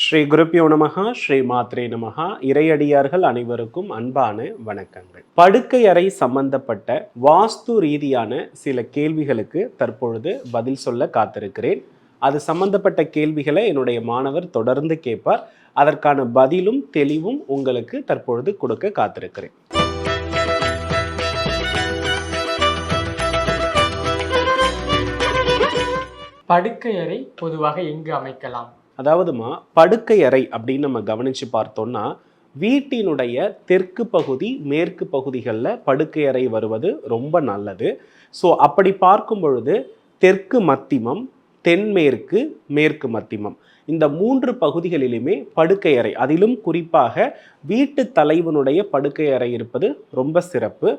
ஸ்ரீ குருப்பியோ நமஹா, ஸ்ரீ மாத்ரே நமஹா. இறையடியார்கள் அனைவருக்கும் அன்பான வணக்கங்கள். படுக்கை அறை சம்பந்தப்பட்ட வாஸ்து ரீதியான சில கேள்விகளுக்கு தற்பொழுது பதில் சொல்ல காத்திருக்கிறேன். அது சம்பந்தப்பட்ட கேள்விகளை என்னுடைய மாணவர் தொடர்ந்து கேட்பார். அதற்கான பதிலும் தெளிவும் உங்களுக்கு தற்பொழுது கொடுக்க காத்திருக்கிறேன். படுக்கை அறை பொதுவாக எங்கு அமைக்கலாம்? அதாவதுமா, படுக்கை அறை அப்படின்னு நம்ம கவனிச்சு பார்த்தோம்னா, வீட்டினுடைய தெற்கு பகுதி மேற்கு பகுதிகளில் படுக்கை அறை வருவது ரொம்ப நல்லது. ஸோ அப்படி பார்க்கும் பொழுது தெற்கு மத்திமம், தென்மேற்கு, மேற்கு மத்திமம், இந்த 3 பகுதிகளிலுமே படுக்கை அறை, அதிலும் குறிப்பாக வீட்டு தலைவனுடைய படுக்கை அறை இருப்பது ரொம்ப சிறப்பு.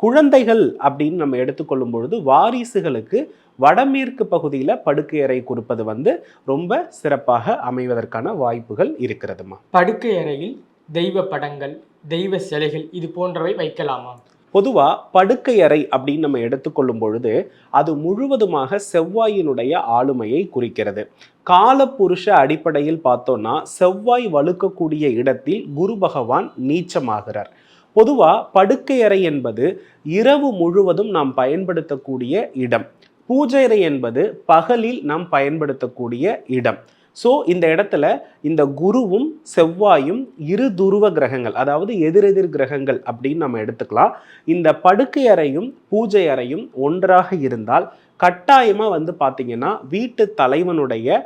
குழந்தைகள் அப்படின்னு நம்ம எடுத்துக்கொள்ளும் பொழுது வாரிசுகளுக்கு வடமேற்கு பகுதியில் படுக்கை அறை கொடுப்பது ரொம்ப சிறப்பாக அமைவதற்கான வாய்ப்புகள் இருக்கிறதுமா. படுக்கை அறையில் தெய்வ படங்கள், தெய்வ சிலைகள் இது போன்றவை வைக்கலாமா? பொதுவாக படுக்கை அறை அப்படின்னு நம்ம எடுத்துக்கொள்ளும் பொழுது அது முழுவதுமாக செவ்வாயினுடைய ஆளுமையை குறிக்கிறது. காலப்புருஷ அடிப்படையில் பார்த்தோம்னா செவ்வாய் வலுக்கக்கூடிய இடத்தில் குரு பகவான் நீச்சமாகிறார். பொதுவாக படுக்கை அறை என்பது இரவு முழுவதும் நாம் பயன்படுத்தக்கூடிய இடம். பூஜை அறை என்பது பகலில் நாம் பயன்படுத்தக்கூடிய இடம். ஸோ இந்த இடத்துல இந்த குருவும் செவ்வாயும் இரு துருவ கிரகங்கள், அதாவது எதிரெதிர் கிரகங்கள் அப்படின்னு நம்ம எடுத்துக்கலாம். இந்த படுக்கை அறையும் பூஜை அறையும் ஒன்றாக இருந்தால் கட்டாயமாக பார்த்தீங்கன்னா வீட்டு தலைவனுடைய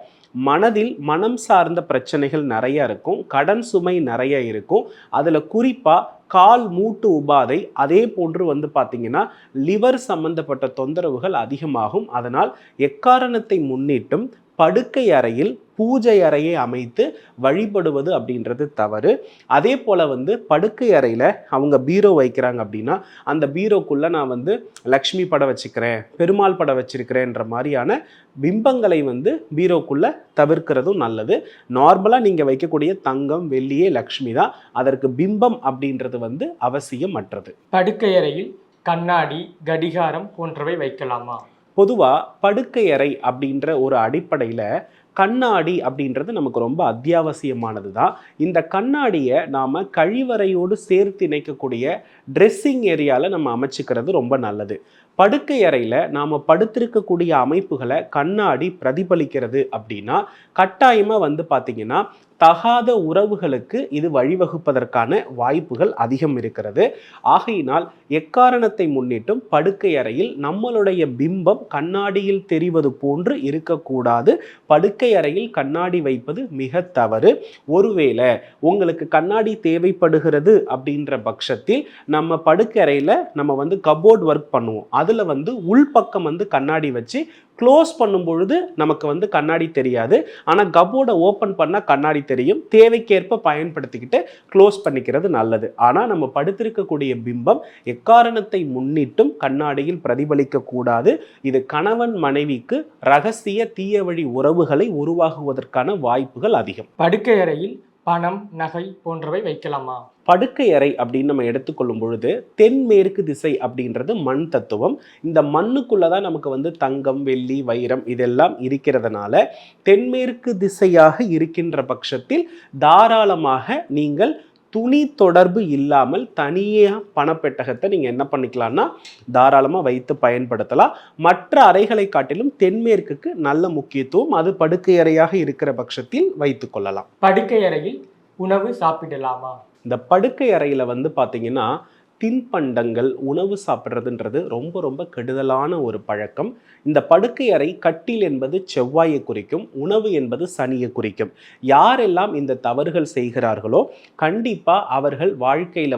மனதில் மனம் சார்ந்த பிரச்சனைகள் நிறைய இருக்கும், கடன் சுமை நிறைய இருக்கும். அதில் குறிப்பாக கால் மூட்டு உபாதை, அதே போன்று பார்த்தீங்கன்னா லிவர் சம்பந்தப்பட்ட தொந்தரவுகள் அதிகமாகும். அதனால் எக்காரணத்தை முன்னிட்டும் படுக்கை அறையில் பூஜை அறையை அமைத்து வழிபடுவது அப்படின்றது தவறு. அதே போல் படுக்கை அறையில் அவங்க பீரோ வைக்கிறாங்க அப்படின்னா அந்த பீரோக்குள்ளே நான் லக்ஷ்மி படம் வச்சுக்கிறேன், பெருமாள் படம் வச்சிருக்கிறேன்ற மாதிரியான பிம்பங்களை பீரோக்குள்ளே தவிர்க்கிறதும் நல்லது. நார்மலாக நீங்கள் வைக்கக்கூடிய தங்கம் வெள்ளியே லக்ஷ்மி தான், அதற்கு பிம்பம் அப்படின்றது அவசியமற்றது. படுக்கை அறையில் கண்ணாடி, கடிகாரம் போன்றவை வைக்கலாமா? பொதுவாக படுக்கை அறை அப்படின்ற ஒரு அடிப்படையில் கண்ணாடி அப்படின்றது நமக்கு ரொம்ப அத்தியாவசியமானது தான். இந்த கண்ணாடியை நாம் கழிவறையோடு சேர்த்து இணைக்கக்கூடிய ட்ரெஸ்ஸிங் ஏரியாவில் நம்ம அமைச்சிக்கிறது ரொம்ப நல்லது. படுக்கை அறையில் நாம் படுத்திருக்கக்கூடிய அமைப்புகளை கண்ணாடி பிரதிபலிக்கிறது அப்படின்னா கட்டாயமாக பார்த்திங்கன்னா தகாத உறவுகளுக்கு இது வழிவகுப்பதற்கான வாய்ப்புகள் அதிகம் இருக்கிறது. ஆகையினால் எக்காரணத்தை முன்னிட்டும் படுக்கை அறையில் நம்மளுடைய பிம்பம் கண்ணாடியில் தெரிவது போன்று இருக்கக்கூடாது. படுக்கை அறையில் கண்ணாடி வைப்பது மிக தவறு. ஒருவேளை உங்களுக்கு கண்ணாடி தேவைப்படுகிறது அப்படின்ற பட்சத்தில் நம்ம படுக்கை அறையில் நம்ம கபோர்ட் ஒர்க் பண்ணுவோம். அதில் உள்பக்கம் கண்ணாடி வச்சு க்ளோஸ் பண்ணும் பொழுது நமக்கு கண்ணாடி தெரியாது. ஆனால் கபோர்டை ஓப்பன் பண்ணால் கண்ணாடி தெரியும். தேவைக்கேற்ப பயன்படுத்திக்கிட்டு க்ளோஸ் பண்ணிக்கிறது நல்லது. ஆனால் நம்ம படுத்திருக்கக்கூடிய பிம்பம் எக்காரணத்தை முன்னிட்டும் கண்ணாடியில் பிரதிபலிக்க கூடாது. இது கணவன் மனைவிக்கு ரகசிய தீய வழி உறவுகளை உருவாகுவதற்கான வாய்ப்புகள் அதிகம். படுக்கை அறையில் பணம், நகை போன்றவை வைக்கலாமா? படுக்கை அறை அப்படின்னு நம்ம எடுத்துக்கொள்ளும் பொழுது தென்மேற்கு திசை அப்படின்றது மண் தத்துவம். இந்த மண்ணுக்குள்ளே தான் நமக்கு தங்கம், வெள்ளி, வைரம் இதெல்லாம் இருக்கிறதுனால தென்மேற்கு திசையாக இருக்கின்ற பட்சத்தில் தாராளமாக நீங்கள் துணி தொடர்பு இல்லாமல் தனியாக பணப்பெட்டகத்தை நீங்கள் என்ன பண்ணிக்கலாம்னா தாராளமாக வைத்து பயன்படுத்தலாம். மற்ற அறைகளை காட்டிலும் தென்மேற்குக்கு நல்ல முக்கியத்துவம், அது படுக்கை அறையாக இருக்கிற பட்சத்தில் வைத்து கொள்ளலாம். படுக்கை அறையில் உணவு சாப்பிடலாமா? இந்த படுக்கை அறையில் பார்த்தீங்கன்னா தின்பண்டங்கள், உணவு சாப்பிட்றதுன்றது ரொம்ப ரொம்ப கெடுதலான ஒரு பழக்கம். இந்த படுக்கை அறை, கட்டில் என்பது செவ்வாயை குறிக்கும், உணவு என்பது சனியை குறிக்கும். யாரெல்லாம் இந்த தவறுகள் செய்கிறார்களோ கண்டிப்பாக அவர்கள் வாழ்க்கையில்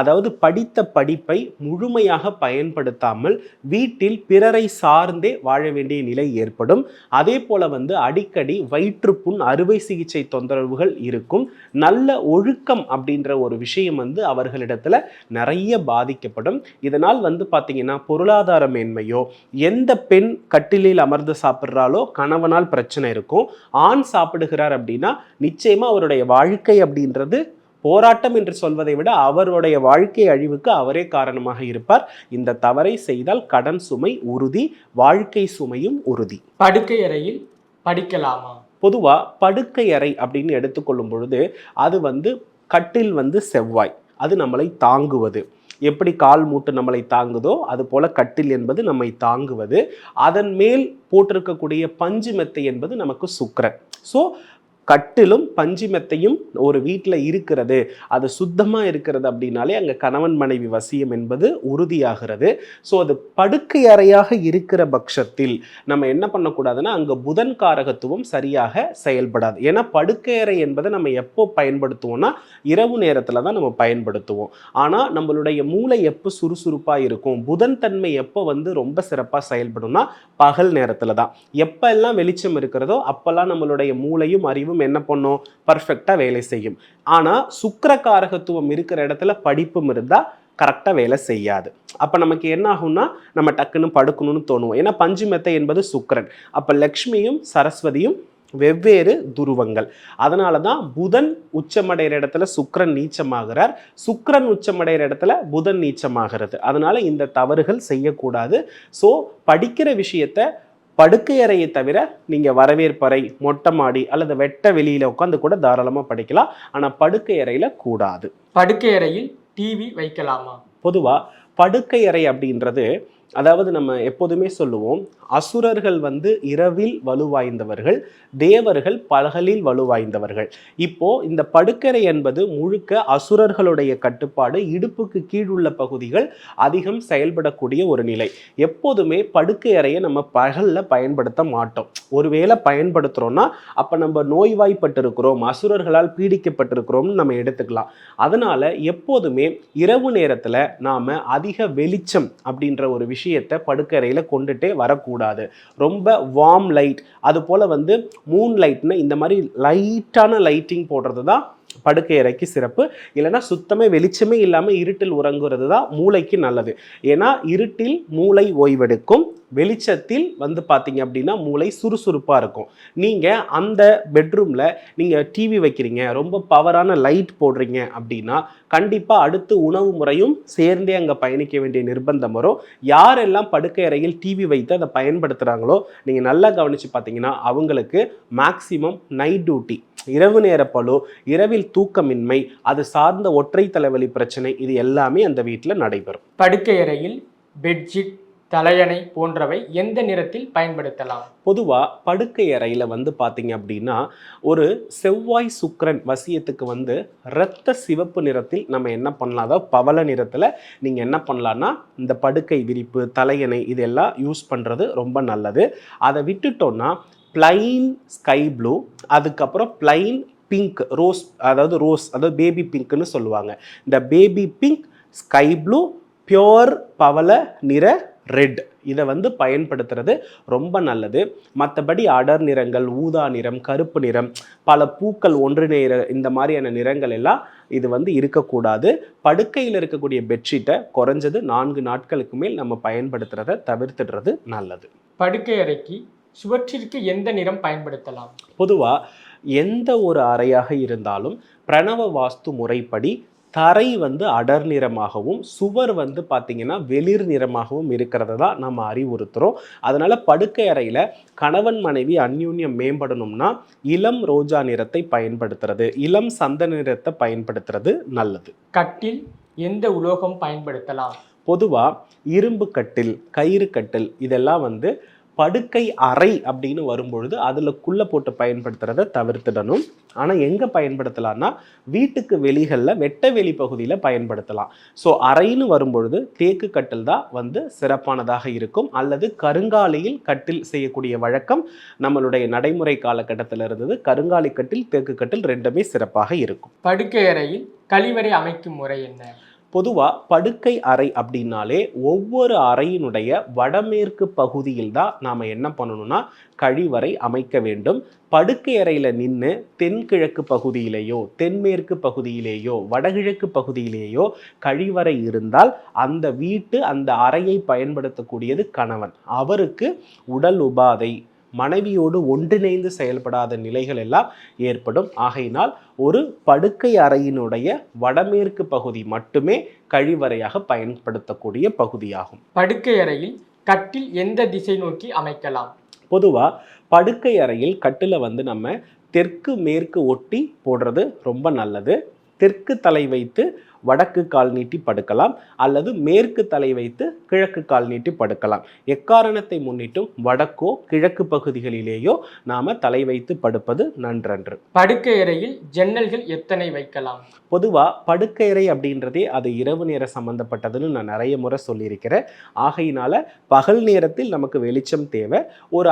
அதாவது படித்த படிப்பை முழுமையாக பயன்படுத்தாமல் வீட்டில் பிறரை சார்ந்தே வாழ வேண்டிய நிலை ஏற்படும். அதே போல் அடிக்கடி வயிற்றுப்புண், அறுவை சிகிச்சை தொந்தரவுகள் இருக்கும். நல்ல ஒழுக்கம் அப்படின்ற ஒரு விஷயம் அவர்களிடத்தில் நிறைய பாதிக்கப்படும். இதனால் பார்த்தீங்கன்னா பொருளாதார மேன்மையோ, எந்த பெண் கட்டிலில் அமர்ந்து சாப்பிட்றாலோ கணவனால் பிரச்சனை இருக்கும். ஆண் சாப்பிடுகிறார் அப்படின்னா நிச்சயமா அவருடைய வாழ்க்கை அப்படின்றது போராட்டம் என்று சொல்வதை விட அவருடைய வாழ்க்கை அழிவுக்கு அவரே காரணமாக இருப்பார். இந்த தவறை செய்தால் கடன் சுமை உறுதி, வாழ்க்கை சுமையும் உறுதி. படுக்கை அறையில் படிக்கலாமா? பொதுவா படுக்கை அறை அப்படின்னு எடுத்துக்கொள்ளும் பொழுது அது வந்து கட்டில் வந்து செவ்வாய், அது நம்மளை தாங்குவது. எப்படி கால் மூட்டு நம்மளை தாங்குதோ அது போல கட்டில் என்பது நம்மை தாங்குவது. அதன் மேல் போட்டிருக்கக்கூடிய பஞ்சு மெத்தை என்பது நமக்கு சுக்கிரன். ஸோ கட்டிலும் பஞ்சு மெத்தையும் ஒரு வீட்டில் இருக்கிறது, அது சுத்தமாக இருக்கிறது அப்படின்னாலே அங்கே கணவன் மனைவி வசியம் என்பது உறுதியாகிறது. ஸோ அது படுக்கை அறையாக இருக்கிற பட்சத்தில் நம்ம என்ன பண்ணக்கூடாதுன்னா அங்கே புதன் காரகத்துவம் சரியாக செயல்படாது. ஏன்னா படுக்கை அறை என்பதை நம்ம எப்போ பயன்படுத்துவோம்னா இரவு நேரத்தில் தான் நம்ம பயன்படுத்துவோம். ஆனால் நம்மளுடைய மூளை எப்போ சுறுசுறுப்பாக இருக்கும், புதன் தன்மை எப்போ வந்து ரொம்ப சிறப்பாக செயல்படும்னா பகல் நேரத்தில் தான். எப்போ எல்லாம் வெளிச்சம் இருக்கிறதோ அப்போல்லாம் நம்மளுடைய மூளையும் அறிவும் என்ன பண்ணும், பர்ஃபெக்டாக வேலை செய்யும். ஆனால் சுக்கிர காரகத்துவம் இருக்கிற இடத்துல படிப்பும் இருந்தால் கரெக்டாக வேலை செய்யாது. அப்போ நமக்கு என்ன ஆகும்னா நம்ம டக்குன்னு படுக்கணும்னு தோணுவோம். ஏன்னா பஞ்சு மெத்தை என்பது சுக்கிரன். அப்போ லக்ஷ்மியும் சரஸ்வதியும் வெவ்வேறு துருவங்கள். அதனால தான் புதன் உச்சமடைகிற இடத்துல சுக்கிரன் நீச்சமாகிறார், சுக்கிரன் உச்சமடைகிற இடத்துல புதன் நீச்சமாகிறது. அதனால இந்த தவறுகள் செய்யக்கூடாது. ஸோ படிக்கிற விஷயத்தை படுக்கை அறையை தவிர நீங்கள் வரவேற்பறை, மொட்டை மாடி அல்லது வெட்ட வெளியில் உட்காந்து கூட தாராளமாக படிக்கலாம். ஆனால் படுக்கை அறையில் கூடாது. படுக்கை அறையில் டிவி வைக்கலாமா? பொதுவாக படுக்கை அறை அப்படின்றது, அதாவது நம்ம எப்போதுமே சொல்லுவோம், அசுரர்கள் வந்து இரவில் வலுவாய்ந்தவர்கள், தேவர்கள் பகலில் வலுவாய்ந்தவர்கள். இப்போ இந்த படுக்கறை என்பது முழுக்க அசுரர்களுடைய கட்டுப்பாடு, இடுப்புக்கு கீழுள்ள பகுதிகள் அதிகம் செயல்படக்கூடிய ஒரு நிலை. எப்போதுமே படுக்கை அறையை நம்ம பகலில் பயன்படுத்த மாட்டோம். ஒருவேளை பயன்படுத்துகிறோன்னா அப்போ நம்ம நோய்வாய்ப்பட்டிருக்கிறோம், அசுரர்களால் பீடிக்கப்பட்டிருக்கிறோம்னு நம்ம எடுத்துக்கலாம். அதனால் எப்போதுமே இரவு நேரத்தில் நாம் அதிக வெளிச்சம் அப்படின்ற ஒரு விஷயத்தை படுக்கறையில் கொண்டுட்டே வரக்கூடாது. ரொம்ப வார்ம் லைட், அது போல் வந்து மூன் லைட்னு இந்த மாதிரி லைட்டான லைட்டிங் போடுறது தான் படுக்கை அறைக்கு சிறப்பு. இல்லைனா சுத்தமே வெளிச்சமே இல்லாமல் இருட்டில் உறங்குறது தான் மூளைக்கு நல்லது. ஏன்னா இருட்டில் மூளை ஓய்வெடுக்கும், வெளிச்சத்தில் வந்து பார்த்தீங்க அப்படின்னா மூளை சுறுசுறுப்பாக இருக்கும். நீங்கள் அந்த பெட்ரூமில் நீங்கள் டிவி வைக்கிறீங்க, ரொம்ப பவரான லைட் போடுறீங்க அப்படின்னா கண்டிப்பாக அடுத்து உணவு முறையும் சேர்ந்தே அங்கே பயணிக்க வேண்டிய நிர்பந்தம் வரும். யாரெல்லாம் படுக்கை அறையில் டிவி வைத்து அதை பயன்படுத்துகிறாங்களோ நீங்கள் நல்லா கவனித்து பார்த்தீங்கன்னா அவங்களுக்கு மேக்சிமம் நைட் டியூட்டி, இரவு நேர பளு, இரவில் தூக்கமின்மை, அது சார்ந்த ஒற்றை தலைவலி பிரச்சனை, இது எல்லாமே அந்த வீட்டில் நடைபெறும். படுக்கை அறையில் பெட்ஷீட், தலையணை போன்றவை எந்த நிறத்தில் பயன்படுத்தலாம்? பொதுவாக படுக்கை அறையில் வந்து பார்த்தீங்க அப்படின்னா ஒரு செவ்வாய் சுக்கிரன் வசியத்துக்கு வந்து இரத்த சிவப்பு நிறத்தில் நம்ம என்ன பண்ணலாம், அதாவது பவள நிறத்தில் நீங்கள் என்ன பண்ணலான்னா இந்த படுக்கை விரிப்பு, தலையணை இதெல்லாம் யூஸ் பண்ணுறது ரொம்ப நல்லது. அதை விட்டுட்டோன்னா பிளைன் ஸ்கை ப்ளூ, அதுக்கப்புறம் பிளைன் பிங்க், அதாவது பேபி பிங்க்னு சொல்லுவாங்க. இந்த baby pink, sky blue, pure பவள நிற ரெட், இதை வந்து பயன்படுத்துறது ரொம்ப நல்லது. மற்றபடி அடர் நிறங்கள், ஊதா நிறம், கருப்பு நிறம், பல பூக்கள் ஒன்றிணைகிற இந்த மாதிரியான நிறங்கள் எல்லாம் இது வந்து இருக்கக்கூடாது. படுக்கையில் இருக்கக்கூடிய பெட்ஷீட்டை குறைஞ்சது 4 நாட்களுக்கு மேல் நம்ம பயன்படுத்துறதை தவிர்த்துடுறது நல்லது. படுக்கை அறைக்கு சுவற்றிற்கு எந்த நிறம் பயன்படுத்தலாம்? பொதுவாக எந்த ஒரு அறையாக இருந்தாலும் பிரணவ வாஸ்து முறைப்படி தரை வந்து அடர் நிறமாகவும் சுவர் வந்து பார்த்திங்கன்னா வெளிர் நிறமாகவும் இருக்கிறத தான் நம்ம அறிவுறுத்துகிறோம். அதனால் படுக்கை அறையில் கணவன் மனைவி அந்யூன்யம் மேம்படணும்னா இளம் ரோஜா நிறத்தை பயன்படுத்துறது, இளம் சந்தன நிறத்தை பயன்படுத்துறது நல்லது. கட்டில் எந்த உலோகம் பயன்படுத்தலாம்? பொதுவாக இரும்பு கட்டில், கயிறு கட்டில் இதெல்லாம் வந்து படுக்கை அறை அப்படின்னு வரும்பொழுது அதில் போட்டு பயன்படுத்துறதை தவிர்த்துடணும். ஆனால் எங்கே பயன்படுத்தலாம்னா வீட்டுக்கு வெளிகளில் வெட்ட வெளி பகுதியில் பயன்படுத்தலாம். ஸோ அறைன்னு வரும்பொழுது தேக்கு கட்டில் தான் வந்து சிறப்பானதாக இருக்கும். அல்லது கருங்காலியில் கட்டில் செய்யக்கூடிய வழக்கம் நம்மளுடைய நடைமுறை காலகட்டத்தில் இருந்தது. கருங்காலி கட்டில், தேக்கு கட்டில் ரெண்டுமே சிறப்பாக இருக்கும். படுக்கை அறையில் கழிவறை அமைக்கும் முறை என்ன? பொதுவாக படுக்கை அறை அப்படின்னாலே ஒவ்வொரு அறையினுடைய வடமேற்கு பகுதியில் தான் நாம் என்ன பண்ணணும்னா கழிவறை அமைக்க வேண்டும். படுக்கை அறையில் நின்று தென்கிழக்கு பகுதியிலேயோ, தென்மேற்கு பகுதியிலேயோ, வடகிழக்கு பகுதியிலேயோ கழிவறை இருந்தால் அந்த வீட்டு அந்த அறையை பயன்படுத்தக்கூடியது கணவன். அவருக்கு உடல் உபாதை, மனைவியோடு ஒன்றிணைந்து செயல்படாத நிலைகள் எல்லாம் ஏற்படும். ஆகையினால் ஒரு படுக்கை அறையினுடைய வடமேற்கு பகுதி மட்டுமே கழிவறையாக பயன்படுத்தக்கூடிய பகுதியாகும். படுக்கை அறையில் கட்டில் எந்த திசை நோக்கி அமைக்கலாம்? பொதுவாக படுக்கை அறையில் கட்டில வந்து நம்ம தெற்கு மேற்கு ஒட்டி போடுறது ரொம்ப நல்லது. தெற்கு தலை வைத்து வடக்கு கால் நீட்டி படுக்கலாம், அல்லது மேற்கு தலை வைத்து கிழக்கு கால் நீட்டி படுக்கலாம். எக்காரணத்தை முன்னிட்டும் வடக்கோ கிழக்கு பகுதிகளிலேயோ நாம தலை வைத்து படுப்பது நன்றன்று. படுக்கை அறையில் ஜன்னல்கள் எத்தனை வைக்கலாம்? பொதுவா படுக்கை அறை அப்படின்றதே அது இரவு நேர சம்பந்தப்பட்டதுன்னு நான் நிறைய முறை சொல்லியிருக்கிறேன். ஆகையினால பகல் நேரத்தில் நமக்கு வெளிச்சம் தேவை. ஒரு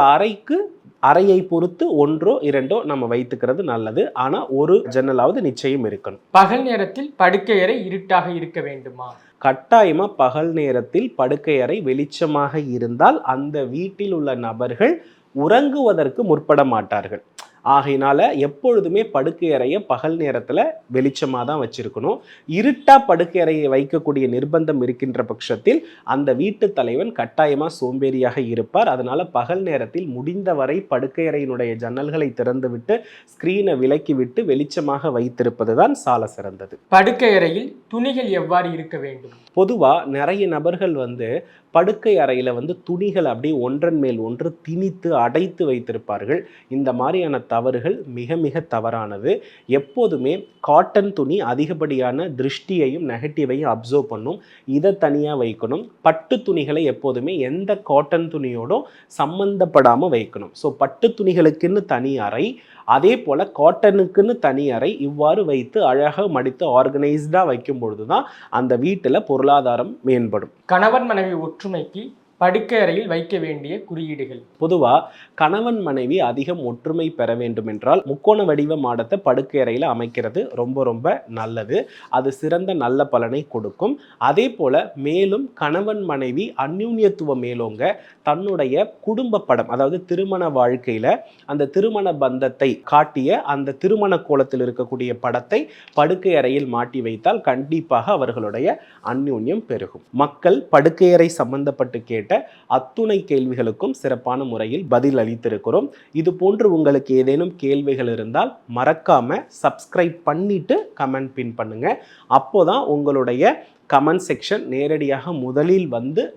அறையை பொறுத்து 1ஓ 2ஓ நம்ம வைத்துக்கிறது நல்லது. ஆனா ஒரு ஜன்னலாவது நிச்சயம் இருக்கணும். பகல் நேரத்தில் படுக்கை அறை இருட்டாக இருக்க வேண்டுமா? கட்டாயமா பகல் நேரத்தில் படுக்கை அறை வெளிச்சமாக இருந்தால் அந்த வீட்டில் உள்ள நபர்கள் உறங்குவதற்கு முற்பட மாட்டார்கள். ஆகையினால எப்பொழுதுமே படுக்கை அறையை பகல் நேரத்தில் வெளிச்சமாக தான் வச்சிருக்கணும். இருட்டா படுக்கை அறையை வைக்கக்கூடிய நிர்பந்தம் இருக்கின்ற பட்சத்தில் அந்த வீட்டு தலைவன் கட்டாயமாக சோம்பேறியாக இருப்பார். அதனால பகல் நேரத்தில் முடிந்தவரை படுக்கை அறையினுடைய ஜன்னல்களை திறந்துவிட்டு ஸ்கிரீனை விலக்கிவிட்டு வெளிச்சமாக வைத்திருப்பது தான் சால சிறந்தது. படுக்கை அறையில் துணிகள் எவ்வாறு இருக்க வேண்டும்? பொதுவாக நிறைய நபர்கள் படுக்கை அறையில் துணிகள் அப்படியே ஒன்றன் மேல் ஒன்று திணித்து அடைத்து வைத்திருப்பார்கள். இந்த மாதிரியான தவறுகள் மிக மிக தவறானது. எப்போதுமே காட்டன் துணி அதிகப்படியான திருஷ்டியையும் நெகட்டிவையும் அப்சர்வ் பண்ணும். இதை தனியாக வைக்கணும். பட்டு துணிகளை எப்போதுமே எந்த காட்டன் துணியோடும் சம்பந்தப்படாமல் வைக்கணும். ஸோ பட்டு துணிகளுக்குன்னு தனி அறை, அதே போல் காட்டனுக்குன்னு தனி அறை, இவ்வாறு வைத்து அழகாக மடித்து ஆர்கனைஸ்டாக வைக்கும் பொழுது தான் அந்த வீட்டில் பொருளாதாரம் மேம்படும். கணவன் மனைவி ஒற்றுமைக்கு படுக்கை அறையில் வைக்க வேண்டிய குறியீடுகள். பொதுவாக கணவன் மனைவி அதிகம் ஒற்றுமை பெற வேண்டும் என்றால் முக்கோண வடிவ மாடத்தை படுக்கை அறையில் அமைக்கிறது ரொம்ப ரொம்ப நல்லது. அது சிறந்த நல்ல பலனை கொடுக்கும். அதே போல மேலும் கணவன் மனைவி அந்யூன்யத்துவம் மேலோங்க தன்னுடைய குடும்ப படம், அதாவது திருமண வாழ்க்கையில அந்த திருமண பந்தத்தை காட்டிய அந்த திருமண கோலத்தில் இருக்கக்கூடிய படத்தை படுக்கை அறையில் மாட்டி வைத்தால் கண்டிப்பாக அவர்களுடைய அந்யூன்யம் பெருகும். மக்கள் படுக்கை அறை சம்பந்தப்பட்டு கேட்ட அத்துணை கேள்விகளுக்கும் சிறப்பான முறையில் பதில் அளித்திருக்கிறோம். இது போன்று உங்களுக்கு ஏதேனும் கேள்விகள் இருந்தால் மறக்காம சப்ஸ்கிரைப் பண்ணிட்டு கமெண்ட் பின் பண்ணுங்க. அப்போதான் உங்களுடைய கமெண்ட் செக்ஷன் நேரடியாக முதலில்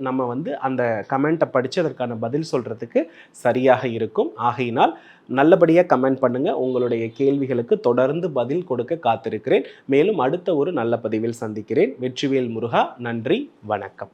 நம்ம அந்த கமெண்ட்டை படித்து அதற்கான பதில் சொல்கிறதுக்கு சரியாக இருக்கும். ஆகையினால் நல்லபடியாக கமெண்ட் பண்ணுங்கள். உங்களுடைய கேள்விகளுக்கு தொடர்ந்து பதில் கொடுக்க காத்திருக்கிறேன். மேலும் அடுத்த ஒரு நல்ல பதிவில் சந்திக்கிறேன். வெற்றிவேல் முருகா. நன்றி, வணக்கம்.